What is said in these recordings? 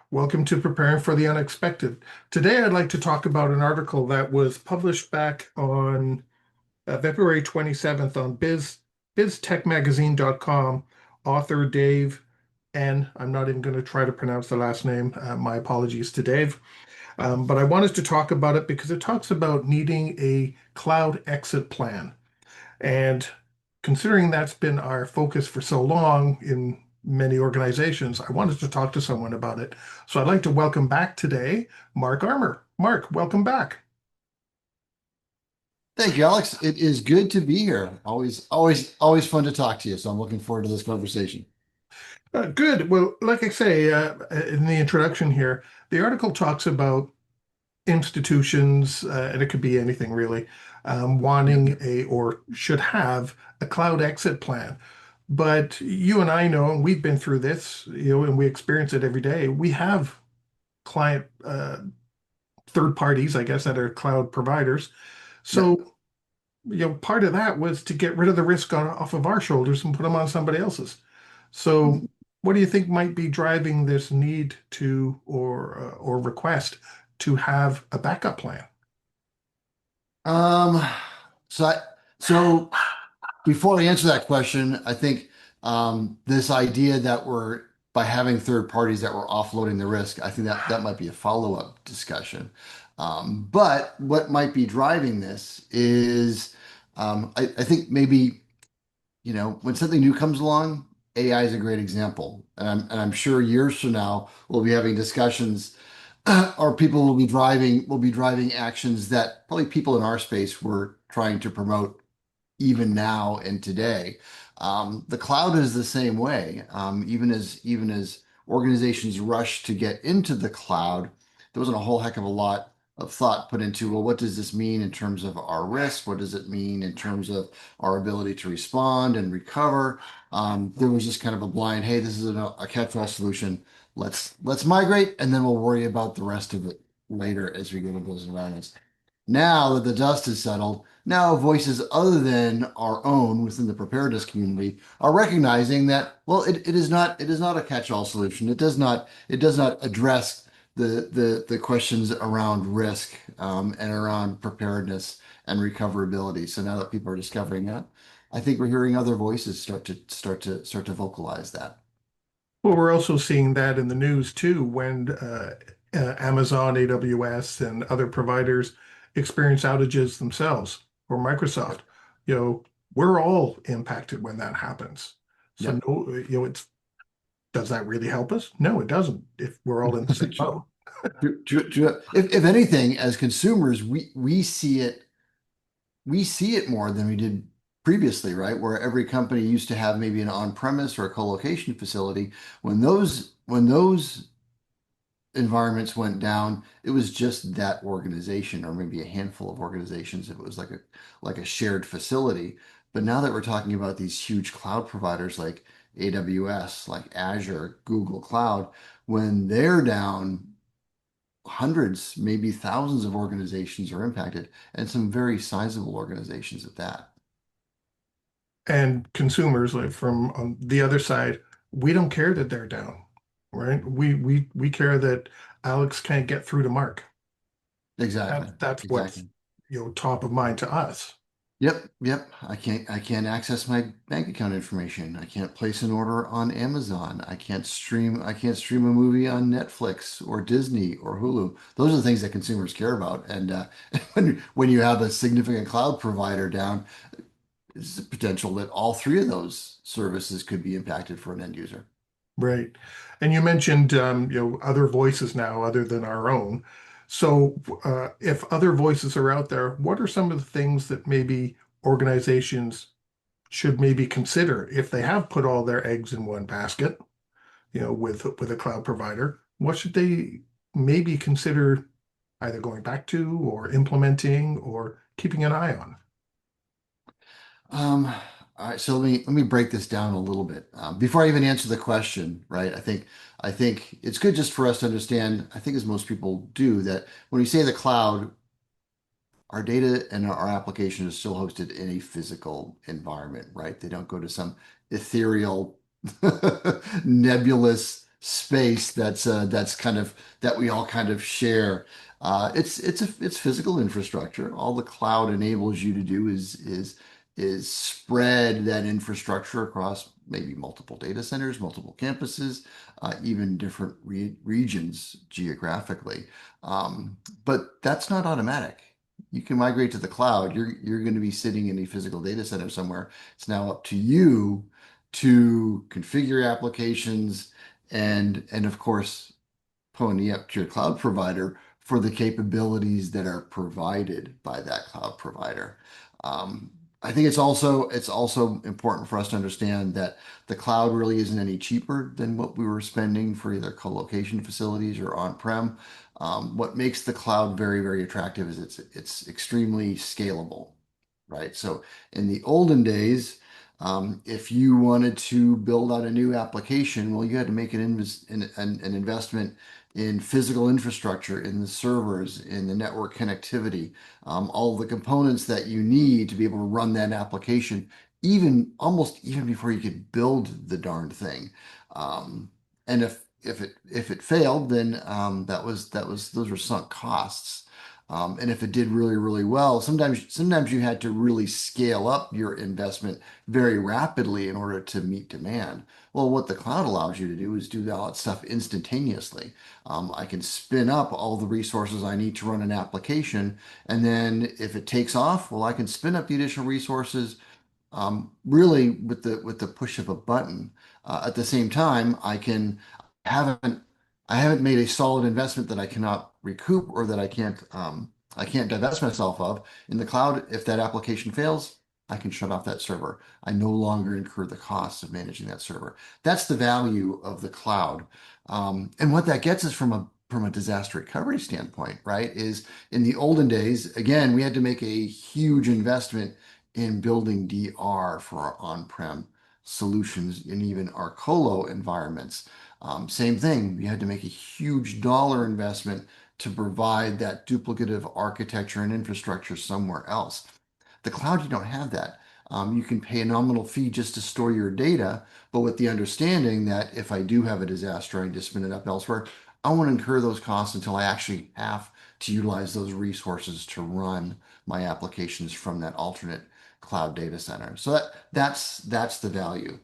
Welcome to Preparing for the Unexpected. Today, I'd like to talk about an article that was published back on February 27th on biztechmagazine.com. Author Dave, and I'm not even going to try to pronounce the last name. My apologies to Dave. But I wanted to talk about it because it talks about needing a cloud exit plan. And considering that's been our focus for so long in many organizations, I wanted to talk to someone about it. So I'd like to welcome back today Mark Armour. Mark, welcome back. Thank you, Alex. It is good to be here. Always fun to talk to you. So I'm looking forward to this conversation. Good. Well, like I say in the introduction here, the article talks about institutions, and it could be anything really, Yeah. wanting a or should have a cloud exit plan. But you and I know, and we've been through this, and we experience it every day. We have client third parties, I guess, that are cloud providers. Yep. So, part of that was to get rid of the risk off of our shoulders and put them on somebody else's. So, what do you think might be driving this need to or request to have a backup plan? Um, so I, so before I answer that question, I think this idea that we're by having third parties that we're offloading the risk, I think that might be a follow-up discussion. But what might be driving this is I think maybe when something new comes along, AI is a great example. And I'm sure years from now, we'll be having discussions or people will be driving actions that probably people in our space were trying to promote even now and today. The cloud is the same way. Even as organizations rush to get into the cloud, there wasn't a whole heck of a lot of thought put into, well, what does this mean in terms of our risk? What does it mean in terms of our ability to respond and recover? There was just kind of a blind, hey, this is a catch-all solution. Let's migrate, and then we'll worry about the rest of it later as we get into those environments. Now that the dust has settled, now voices other than our own within the preparedness community are recognizing that, well, it is not a catch-all solution. It does not address the questions around risk and around preparedness and recoverability. So now that people are discovering that, I think we're hearing other voices start to vocalize that. Well, we're also seeing that in the news too, when Amazon, AWS, and other providers experience outages themselves, or Microsoft. You know, we're all impacted when that happens. So, Yep. no, does that really help us? No, it doesn't. If we're all in the same boat. If anything, as consumers, we see it more than we did previously, right? Where every company used to have maybe an on-premise or a co-location facility. When those environments went down, it was just that organization or maybe a handful of organizations if it was like a shared facility. But now that we're talking about these huge cloud providers like AWS, like Azure, Google Cloud, when they're down, hundreds, maybe thousands of organizations are impacted, and some very sizable organizations at that. And consumers, like from on the other side, we don't care that they're down, right? We care that Alex can't get through to Mark. Exactly. That's what's Exactly. top of mind to us. Yep, yep. I can't access my bank account information. I can't place an order on Amazon. I can't stream a movie on Netflix or Disney or Hulu. Those are the things that consumers care about. And when you have a significant cloud provider down, there's the potential that all three of those services could be impacted for an end user. Right. And you mentioned, other voices now other than our own. So, if other voices are out there, what are some of the things that maybe organizations should maybe consider if they have put all their eggs in one basket, with a cloud provider? What should they maybe consider either going back to or implementing or keeping an eye on? Um, all right, so let me break this down a little bit. Before I even answer the question, right? I think it's good just for us to understand, I think as most people do, that when we say the cloud, our data and our application is still hosted in a physical environment, right? They don't go to some ethereal nebulous space that's kind of that we all kind of share. It's physical infrastructure. All the cloud enables you to do is spread that infrastructure across maybe multiple data centers, multiple campuses, even different regions geographically. But that's not automatic. You can migrate to the cloud. You're going to be sitting in a physical data center somewhere. It's now up to you to configure applications and of course pony up to your cloud provider for the capabilities that are provided by that cloud provider. Um, I think it's also important for us to understand that the cloud really isn't any cheaper than what we were spending for either co-location facilities or on-prem. What makes the cloud very, very attractive is it's extremely scalable, right? So in the olden days, if you wanted to build out a new application, well, you had to make an investment in physical infrastructure, in the servers, in the network connectivity, all the components that you need to be able to run that application, even almost even before you could build the darned thing. Um, and if it failed, then that was those were sunk costs. And if it did really, really well, sometimes you had to really scale up your investment very rapidly in order to meet demand. Well, what the cloud allows you to do is do all that stuff instantaneously. I can spin up all the resources I need to run an application, and then if it takes off, well, I can spin up the additional resources really with the push of a button. At the same time, haven't I haven't made a solid investment that I cannot recoup or that I can't divest myself of. In the cloud, if that application fails, I can shut off that server. I no longer incur the costs of managing that server. That's the value of the cloud. And what that gets is from a disaster recovery standpoint, right? Is in the olden days, again, we had to make a huge investment in building DR for our on-prem solutions and even our colo environments. Same thing, we had to make a huge dollar investment to provide that duplicative architecture and infrastructure somewhere else. The cloud, you don't have that. You can pay a nominal fee just to store your data, but with the understanding that if I do have a disaster, I need to spin it up elsewhere, I won't incur those costs until I actually have to utilize those resources to run my applications from that alternate cloud data center. So that's the value.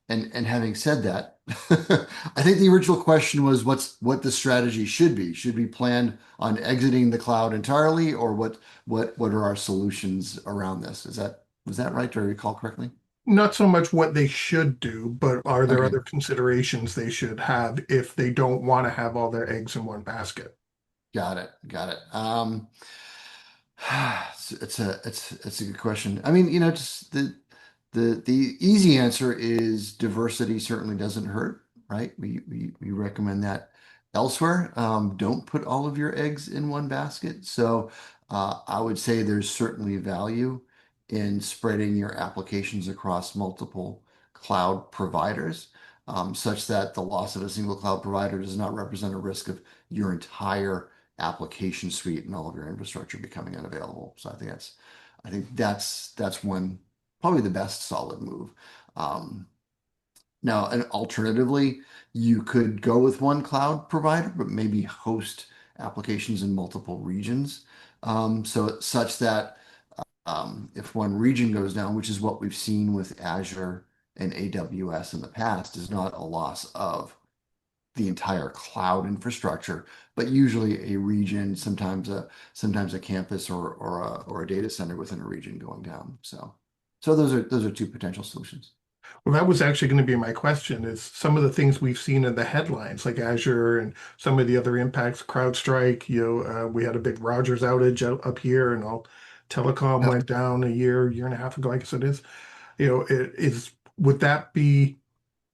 And having said that, I think the original question was what the strategy should be. Should we plan on exiting the cloud entirely, or what are our solutions around this? Was that right? Do I recall correctly? Not so much what they should do, but are there Okay, other considerations they should have if they don't want to have all their eggs in one basket? got it, got it. It's a good question. I mean, just the easy answer is diversity certainly doesn't hurt, right? We recommend that elsewhere. Don't put all of your eggs in one basket. So I would say there's certainly value in spreading your applications across multiple cloud providers, such that the loss of a single cloud provider does not represent a risk of your entire application suite and all of your infrastructure becoming unavailable. So I think that's one probably the best solid move. Um, Now, and alternatively, you could go with one cloud provider, but maybe host applications in multiple regions. So such that if one region goes down, which is what we've seen with Azure and AWS in the past, is not a loss of the entire cloud infrastructure, but usually a region, sometimes a campus or a data center within a region going down. So those are two potential solutions. Well, that was actually going to be my question is some of the things we've seen in the headlines, like Azure and some of the other impacts, CrowdStrike, we had a big Rogers outage up here and all telecom Yep. went down a year and a half ago, I guess it is. Would that be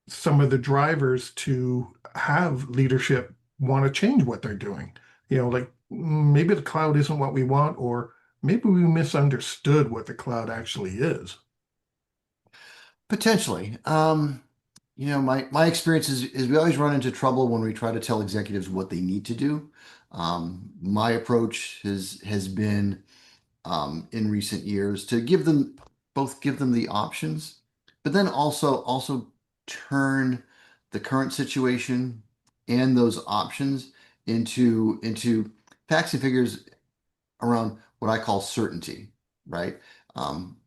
some of the drivers to have leadership want to change what they're doing? Like maybe the cloud isn't what we want, or maybe we misunderstood what the cloud actually is. Potentially. My experience is we always run into trouble when we try to tell executives what they need to do. My approach has been in recent years to give them the options, but then also turn the current situation and those options into facts and figures around what I call certainty, right?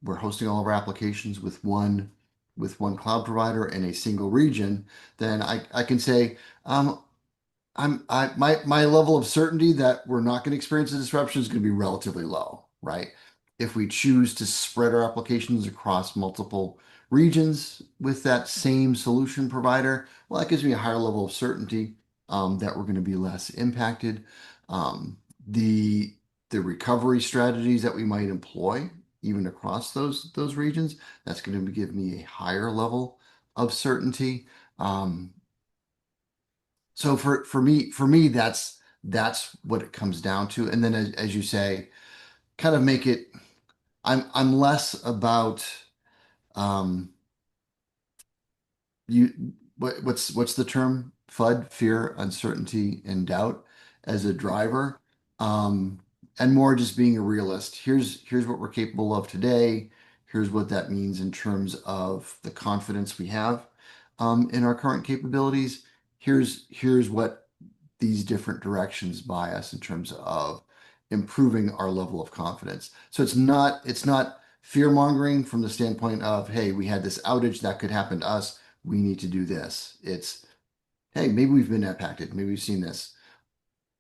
We're hosting all of our applications with one cloud provider in a single region. Then I can say, my level of certainty that we're not going to experience a disruption is going to be relatively low, right? If we choose to spread our applications across multiple regions with that same solution provider, well, that gives me a higher level of certainty that we're going to be less impacted. Um, the the recovery strategies that we might employ, even across those regions, that's going to give me a higher level of certainty. Um, so for me, that's what it comes down to. And then as you say, kind of make it. I'm less about um, you. What's the term? FUD, fear, uncertainty, and doubt as a driver, um, and more just being a realist. Here's what we're capable of today. Here's what that means in terms of the confidence we have in our current capabilities. Here's what these different directions by us in terms of improving our level of confidence. So it's not fear mongering from the standpoint of, hey, we had this outage that could happen to us. We need to do this. It's, hey, maybe we've been impacted. Maybe we've seen this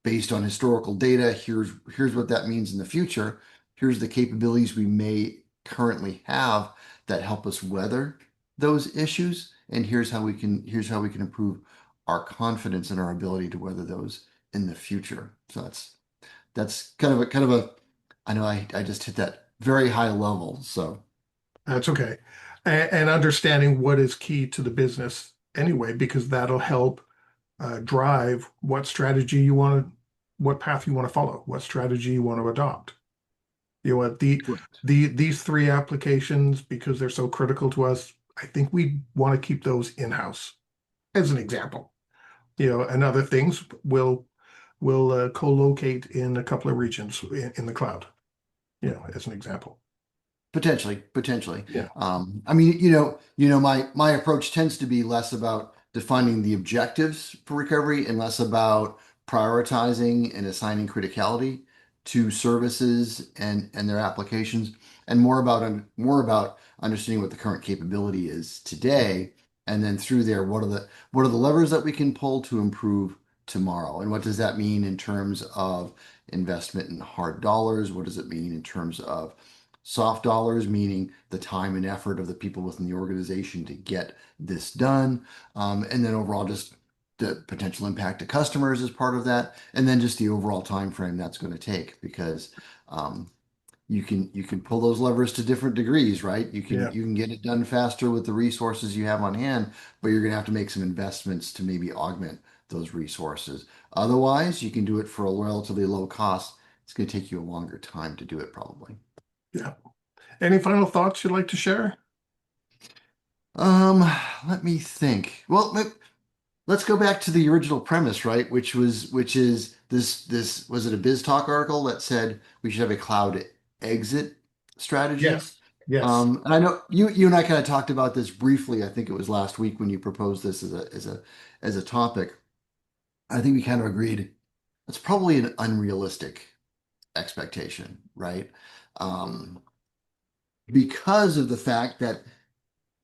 based on historical data. Here's what that means in the future. Here's the capabilities we may currently have that help us weather those issues. And here's how we can improve our confidence in our ability to weather those in the future. So that's kind of a I know I just hit that very high level. So That's okay. And understanding what is key to the business anyway, because that'll help drive what strategy you want to, what path you want to follow, what strategy you want to adopt. You know what, correct. these three applications, because they're so critical to us, I think we want to keep those in-house as an example. You know, and other things will co-locate in a couple of regions in the cloud, you know, as an example. Potentially. Yeah. I mean, my approach tends to be less about defining the objectives for recovery and less about prioritizing and assigning criticality to services and their applications, and more about understanding what the current capability is today, and then through there, what are the levers that we can pull to improve tomorrow, and what does that mean in terms of investment in hard dollars? What does it mean in terms of soft dollars, meaning the time and effort of the people within the organization to get this done, and then overall just the potential impact to customers as part of that, and then just the overall time frame that's going to take because um, you can pull those levers to different degrees, right? You can Yeah. you can get it done faster with the resources you have on hand, but you're going to have to make some investments to maybe augment those resources. Otherwise, you can do it for a relatively low cost. It's going to take you a longer time to do it, probably. Yeah. Any final thoughts you'd like to share? Um, Let me think. Well, let's go back to the original premise, right? Which is this was it a Biz Talk article that said we should have a cloud exit strategy? Yes. Yes. And I know you and I kind of talked about this briefly. I think it was last week when you proposed this as a topic. I think we kind of agreed it's probably an unrealistic expectation, right? Um, because of the fact that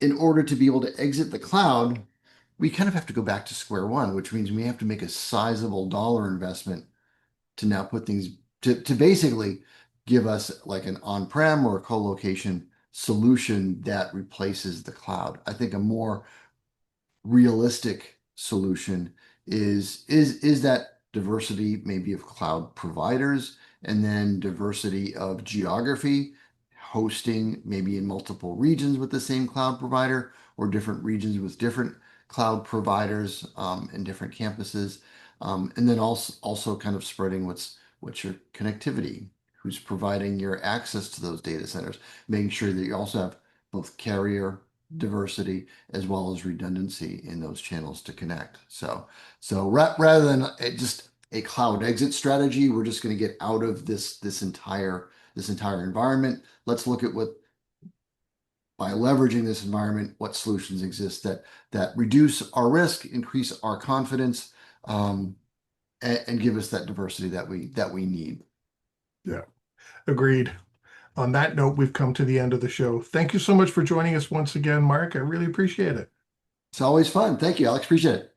in order to be able to exit the cloud, we kind of have to go back to square one, which means we have to make a sizable dollar investment to now put things to basically give us like an on-prem or a co-location solution that replaces the cloud. I think a more realistic solution is that diversity maybe of cloud providers and then diversity of geography, hosting maybe in multiple regions with the same cloud provider or different regions with different cloud providers and different campuses. And then also kind of spreading what's your connectivity, who's providing your access to those data centers, making sure that you also have both carrier diversity as well as redundancy in those channels to connect. So rather than just a cloud exit strategy, we're just going to get out of this entire environment. Let's look at what by leveraging this environment, what solutions exist that reduce our risk, increase our confidence, and give us that diversity that we need. Yeah, agreed. On that note, we've come to the end of the show. Thank you so much for joining us once again, Mark. I really appreciate it. It's always fun. Thank you, Alex. Appreciate it.